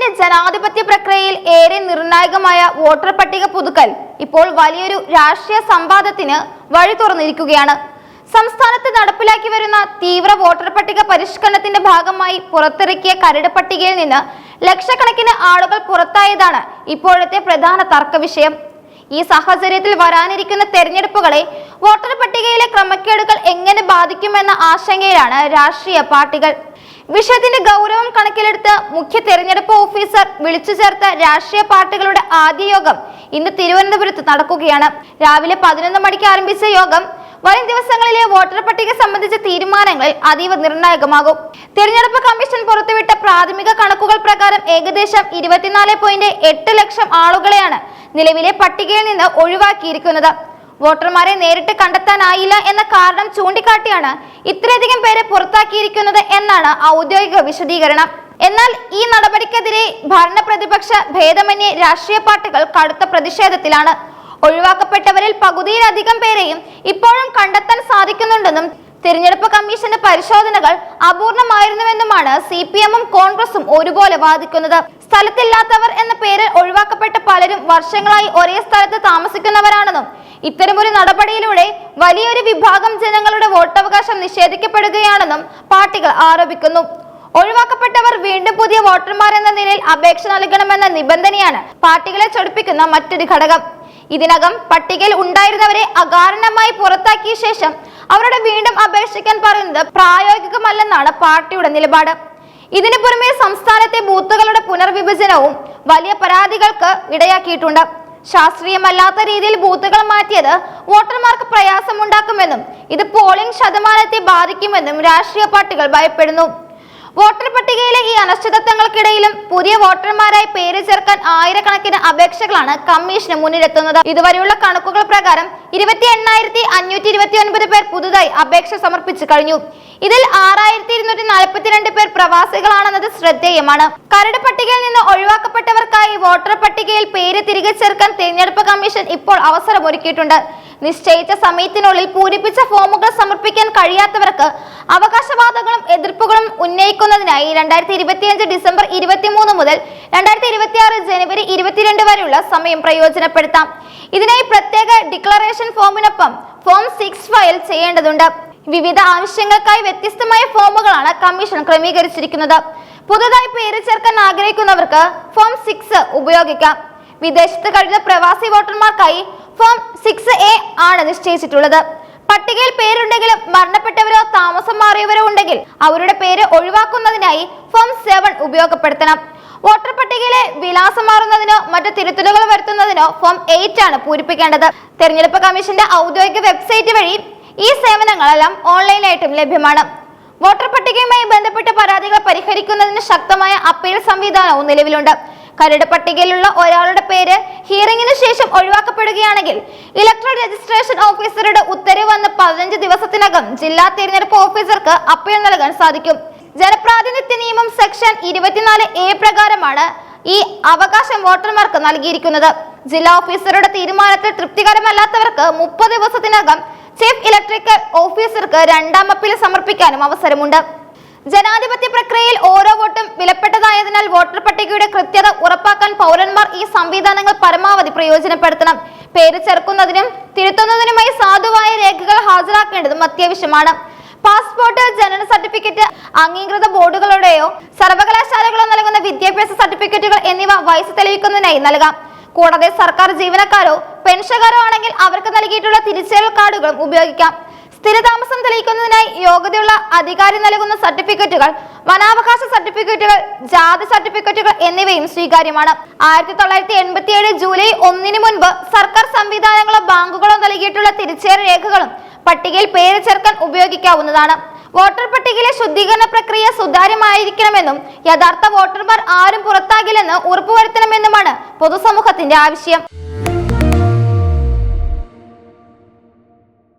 ഭാരതത്തിന്റെ ജനാധിപത്യ പ്രക്രിയയിൽ ഏറെ നിർണായകമായ വോട്ടർ പട്ടിക പുതുക്കൽ ഇപ്പോൾ വലിയൊരു രാഷ്ട്രീയ സംവാദത്തിന് വഴി തുറന്നിരിക്കുകയാണ്. സംസ്ഥാനത്ത് നടപ്പിലാക്കി വരുന്ന തീവ്ര വോട്ടർ പട്ടിക പരിഷ്കരണത്തിന്റെ ഭാഗമായി പുറത്തിറക്കിയ കരട് പട്ടികയിൽ നിന്ന് ലക്ഷക്കണക്കിന് ആളുകൾ പുറത്തായതാണ് ഇപ്പോഴത്തെ പ്രധാന തർക്ക വിഷയം. ഈ സാഹചര്യത്തിൽ വരാനിരിക്കുന്ന തെരഞ്ഞെടുപ്പുകളെ വോട്ടർ പട്ടികയിലെ ക്രമക്കേടുകൾ എങ്ങനെ ബാധിക്കുമെന്ന ആശങ്കയിലാണ് രാഷ്ട്രീയ പാർട്ടികൾ. വിഷയത്തിന്റെ ഗൗരവം കണക്കിലെടുത്ത് മുഖ്യ തെരഞ്ഞെടുപ്പ് ഓഫീസർ വിളിച്ചു ചേർത്ത രാഷ്ട്രീയ പാർട്ടികളുടെ ആദ്യ യോഗം ഇന്ന് തിരുവനന്തപുരത്ത് നടക്കുകയാണ്. രാവിലെ 11 മണിക്ക് ആരംഭിച്ച യോഗം വരും ദിവസങ്ങളിലെ വോട്ടർ പട്ടിക സംബന്ധിച്ച തീരുമാനങ്ങളിൽ അതീവ നിർണായകമാകും. തെരഞ്ഞെടുപ്പ് കമ്മീഷൻ പുറത്തുവിട്ട പ്രാഥമിക കണക്കുകൾ പ്രകാരം ഏകദേശം 24.8 ലക്ഷം ആളുകളെയാണ് നിലവിലെ പട്ടികയിൽ നിന്ന് ഒഴിവാക്കിയിരിക്കുന്നത്. വോട്ടർമാരെ നേരിട്ട് കണ്ടെത്താനായില്ല എന്ന കാരണം ചൂണ്ടിക്കാട്ടിയാണ് ഇത്രയധികം പേരെ പുറത്താക്കിയിരിക്കുന്നത് എന്നാണ് ഔദ്യോഗിക വിശദീകരണം. എന്നാൽ ഈ നടപടിക്കെതിരെ ഭരണ പ്രതിപക്ഷ ഭേദമന്യേ രാഷ്ട്രീയ പാർട്ടികൾ കടുത്ത പ്രതിഷേധത്തിലാണ്. ഒഴിവാക്കപ്പെട്ടവരിൽ പകുതിയിലധികം പേരെയും ഇപ്പോഴും കണ്ടെത്താൻ സാധിക്കുന്നുണ്ടെന്നും തിരഞ്ഞെടുപ്പ് കമ്മീഷന്റെ പരിശോധനകൾ അപൂർണമായിരുന്നുവെന്നുമാണ് CPM-ഉം കോൺഗ്രസും ഒരുപോലെ വാദിക്കുന്നത്. സ്ഥലത്തില്ലാത്തവർ എന്ന പേരിൽ ഒഴിവാക്കപ്പെട്ട പലരും വർഷങ്ങളായി ഒരേ സ്ഥലത്ത് താമസിക്കുന്നവരാണെന്നും ഇത്തരമൊരു നടപടിയിലൂടെ വലിയൊരു വിഭാഗം ജനങ്ങളുടെ വോട്ടവകാശം നിഷേധിക്കപ്പെടുകയാണെന്നും പാർട്ടികൾ ആരോപിക്കുന്നു. ഒഴിവാക്കപ്പെട്ടവർ വീണ്ടും പുതിയ വോട്ടർമാർ എന്ന നിലയിൽ അപേക്ഷ നൽകണമെന്ന നിബന്ധനയാണ് പാർട്ടികളെ ചൊടിപ്പിക്കുന്ന മറ്റൊരു ഘടകം. ഇതിനകം പട്ടികയിൽ ഉണ്ടായിരുന്നവരെ അകാരണമായി പുറത്താക്കിയ ശേഷം അവരുടെ വീണ്ടും അപേക്ഷിക്കാൻ പറയുന്നത് പ്രായോഗികമല്ലെന്നാണ് പാർട്ടിയുടെ നിലപാട്. ഇതിനു പുറമെ സംസ്ഥാനത്തെ ബൂത്തുകളുടെ പുനർവിഭജനവും വലിയ പരാതികൾക്ക് ഇടയാക്കിയിട്ടുണ്ട്. ശാസ്ത്രീയമല്ലാത്ത രീതിയിൽ ബൂത്തുകൾ മാറ്റിയത് വോട്ടർമാർക്ക് പ്രയാസമുണ്ടാക്കുമെന്നും ഇത് പോളിംഗ് ശതമാനത്തെ ബാധിക്കുമെന്നും രാഷ്ട്രീയ പാർട്ടികൾ ഭയപ്പെടുന്നു. വോട്ടർ പട്ടികയിലെ ഈ അനിശ്ചിതത്വങ്ങൾക്കിടയിലും പുതിയ വോട്ടർമാരായി പേര് ചേർക്കാൻ ആയിരക്കണക്കിന് അപേക്ഷകളാണ് കമ്മീഷന് മുന്നിലെത്തുന്നത്. ഇതുവരെയുള്ള കണക്കുകൾ പ്രകാരം 28,529 പേർ പുതുതായി അപേക്ഷ സമർപ്പിച്ചു കഴിഞ്ഞു. ഇതിൽ 6,242 പേർ പ്രവാസികളാണെന്നത് ശ്രദ്ധേയമാണ്. കരട് പട്ടികയിൽ നിന്ന് ഒഴിവാക്കപ്പെട്ടവർക്കായി വോട്ടർ പട്ടികയിൽ പേര് തിരികെ ചേർക്കാൻ തിരഞ്ഞെടുപ്പ് കമ്മീഷൻ ഇപ്പോൾ അവസരമൊരുക്കിയിട്ടുണ്ട്. നിശ്ചയിച്ച സമയത്തിനുള്ളിൽ പൂരിപ്പിച്ച ഫോമുകൾ സമർപ്പിക്കാൻ കഴിയാത്തവർക്ക് അവകാശവാദങ്ങളും എതിർപ്പുകളും ഉന്നയിക്കുന്നതിനായി 2025 ഡിസംബർ 23 മുതൽ 2026 ജനുവരി 22 വരെയുള്ള സമയം പ്രയോജനപ്പെടുത്താം. ഇതിനായി പ്രത്യേക ഡിക്ലറേഷൻ ഫോമിനൊപ്പം ഫോം 6 ഫയൽ ചെയ്യേണ്ടതുണ്ട്. വിവിധ ആവശ്യങ്ങൾക്കായി വ്യത്യസ്തമായ ഫോമുകളാണ് കമ്മീഷൻ ക്രമീകരിച്ചിരിക്കുന്നത്. പുതുതായി പേര് ചേർക്കാൻ ആഗ്രഹിക്കുന്നവർക്ക് ഫോം 6 ഉപയോഗിക്കാം. വിദേശത്ത് കഴിഞ്ഞ പ്രവാസി വോട്ടർമാർക്കായി ഫോം 6A ആണ് നിശ്ചയിച്ചിട്ടുള്ളത്. പട്ടികയിൽ പേരുണ്ടെങ്കിലും മരണപ്പെട്ടവരോ താമസം മാറിയവരോ ഉണ്ടെങ്കിൽ അവരുടെ പേര് ഒഴിവാക്കുന്നതിനായി ഫോം 7 ഉപയോഗപ്പെടുത്തണം. വോട്ടർ പട്ടികയിലെ വിലാസം മാറുന്നതിനോ മറ്റു തിരുത്തലുകൾ വരുത്തുന്നതിനോ ഫോം 8 ആണ് പൂരിപ്പിക്കേണ്ടത്. തെരഞ്ഞെടുപ്പ് കമ്മീഷന്റെ ഔദ്യോഗിക വെബ്സൈറ്റ് വഴി ഈ സേവനങ്ങളെല്ലാം ഓൺലൈനായിട്ടും ലഭ്യമാണ്. വോട്ടർ പട്ടികയുമായി ബന്ധപ്പെട്ട പരാതികൾ പരിഹരിക്കുന്നതിന് ശക്തമായ അപ്പീൽ സംവിധാനവും നിലവിലുണ്ട്. കരട് പട്ടികയിലുള്ള ഒരാളുടെ പേര് ഹിയറിംഗിന് ശേഷം ഒഴിവാക്കപ്പെടുകയാണെങ്കിൽ ഇലക്ട്രൽ രജിസ്ട്രേഷൻ ഓഫീസറുടെ ഉത്തരവ് വന്ന് 15 ദിവസത്തിനകം ജില്ലാ തിരഞ്ഞെടുപ്പ് ഓഫീസർക്ക് അപ്പീൽ നൽകാൻ സാധിക്കും. ജനപ്രാതിനിധ്യ നിയമം സെക്ഷൻ 24A പ്രകാരമാണ് ഈ അവകാശം വോട്ടർമാർക്ക് നൽകിയിരിക്കുന്നത്. ജില്ലാ ഓഫീസറുടെ തീരുമാനത്തിൽ തൃപ്തികരമല്ലാത്തവർക്ക് 30 ദിവസത്തിനകം ചീഫ് ഇലക്ട്രിക്കൽ ഓഫീസർക്ക് രണ്ടാം അപ്പീൽ സമർപ്പിക്കാനും അവസരമുണ്ട്. ജനാധിപത്യ പ്രക്രിയയിൽ ഓരോ വോട്ടും വിലപ്പെട്ടതായതിനാൽ വോട്ടർ പട്ടികയുടെ കൃത്യത ഉറപ്പാക്കാൻ പൗരന്മാർ ഈ സംവിധാനങ്ങൾ പരമാവധി പ്രയോജനപ്പെടുത്തണം. പേര് ചേർക്കുന്നതിനും തിരുത്തുന്നതിനുമായി സാധുവായ രേഖകൾ ഹാജരാക്കേണ്ടതും അത്യാവശ്യമാണ്. പാസ്പോർട്ട്, ജനന സർട്ടിഫിക്കറ്റ്, അംഗീകൃത ബോർഡുകളുടെയോ സർവകലാശാലകളോ നൽകുന്ന വിദ്യാഭ്യാസ സർട്ടിഫിക്കറ്റുകൾ എന്നിവ വയസ്സ് തെളിയിക്കുന്നതിനായി നൽകാം. കൂടാതെ സർക്കാർ ജീവനക്കാരോ പെൻഷൻകാരോ ആണെങ്കിൽ അവർക്ക് നൽകിയിട്ടുള്ള തിരിച്ചറിയൽ കാർഡുകളും ഉപയോഗിക്കാം. സ്ഥിരതാമസം തെളിയിക്കുന്നതിനായി യോഗ്യതയുള്ള അധികാരി നൽകുന്ന സർട്ടിഫിക്കറ്റുകൾ, വനാവകാശ സർട്ടിഫിക്കറ്റുകൾ, ജാതി സർട്ടിഫിക്കറ്റുകൾ എന്നിവയും സ്വീകാര്യമാണ്. 1987 ജൂലൈ 1 മുൻപ് സർക്കാർ സംവിധാനങ്ങളോ ബാങ്കുകളോ നൽകിയിട്ടുള്ള തിരിച്ചറിയൽ രേഖകളും പട്ടികയിൽ പേര് ചേർക്കാൻ ഉപയോഗിക്കാവുന്നതാണ്. വോട്ടർ പട്ടികയിലെ ശുദ്ധീകരണ പ്രക്രിയ സുതാര്യമായിരിക്കണമെന്നും യഥാർത്ഥ വോട്ടർമാർ ആരും പുറത്താകില്ലെന്ന് ഉറപ്പുവരുത്തണമെന്നുമാണ് പൊതുസമൂഹത്തിന്റെ ആവശ്യം.